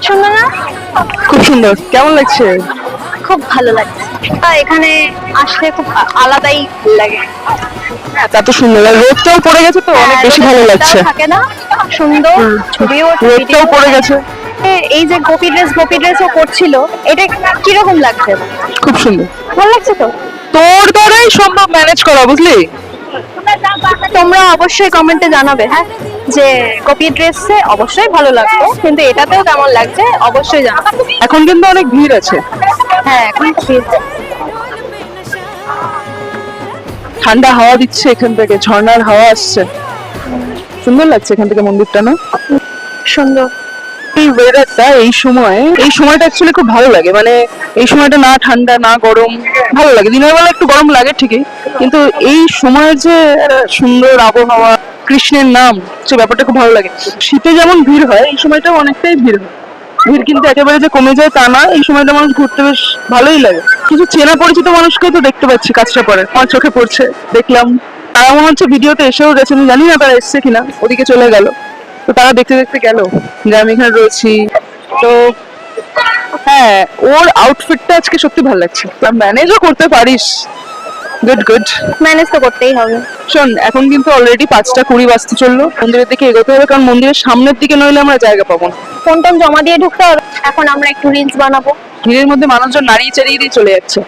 সুন্দর না? খুব সুন্দর। কেমন লাগছে? খুব ভালো লাগছে। এখানে আসলে খুব আলাদাই লাগে। এত সুন্দর, আর রোদটাও পড়ে গেছে তো অনেক বেশি ভালো লাগছে। থাকে না সুন্দর ছবিও, রোদটাও পড়ে গেছে। এই যে গোপী ড্রেসও করছিল, এটা কিরকম লাগছে? খুব সুন্দর, ভালো লাগছে তো? তোর দ্বারাই সম্ভব ম্যানেজ করা, বুঝলি? তোমরা অবশ্যই কমেন্টে জানাবে, হ্যাঁ, যে কপি ড্রেসে অবশ্যই ভালো লাগতো, কিন্তু এটাতেও কেমন লাগছে অবশ্যই জানাবে। এখন কিন্তু অনেক ভিড় আছে। হ্যাঁ, এখন ভিড়। ঠান্ডা হাওয়া দিচ্ছে এখান থেকে, ঝর্ণার হাওয়া আসছে, সুন্দর লাগছে এখান থেকে মন্দিরটা, না? সুন্দর। এই ওয়েদারটা, এই সময়টা অ্যাকচুয়ালি খুব ভালো লাগে। মানে এই সময়টা না ঠান্ডা না গরম, ভালো লাগে। দিনের বেলা একটু গরম লাগে ঠিকই, কিন্তু এই সময়ের যে সুন্দর আবহাওয়া, কৃষ্ণের নাম, সে ব্যাপারটা খুব ভালো লাগে। শীতে যেমন ভিড় হয়, এই সময়টাও অনেকটাই ভিড় হয়। ভিড় কিন্তু একেবারে যে কমে যায় তা না, এই সময়টা মানুষ ঘুরতে বেশ ভালোই লাগে। কিছু চেনা পরিচিত মানুষকেও তো দেখতে পাচ্ছি কাজটা পরে, আমার চোখে পড়ছে, দেখলাম। তারা মনে হচ্ছে ভিডিওতে এসেও গেছে, আমি জানি না তারা এসছে কিনা, ওদিকে চলে গেল। তো তারা দেখতে দেখতে গেল যে আমি এখানে রয়েছি। তো হ্যাঁ, ওর আউটফিটটা আজকে সত্যি ভালো লাগছে। ম্যানেজও করতে পারিস, গুড গুড। ম্যানেজ তো করতেই হবে। শোন, এখন কিন্তু অলরেডি 5:20 বাজতে চললো, মন্দিরের দিকে এগোতে হবে, কারণ মন্দিরের সামনের দিকে নইলে আমরা জায়গা পাবো না। ফোন টোন জমা দিয়ে ঢুকতে হবে। এখন আমরা একটু রিলস বানাবো। ভিড়ের মধ্যে মানুষজন নাড়িয়ে চাড়িয়ে দিয়ে চলে যাচ্ছে।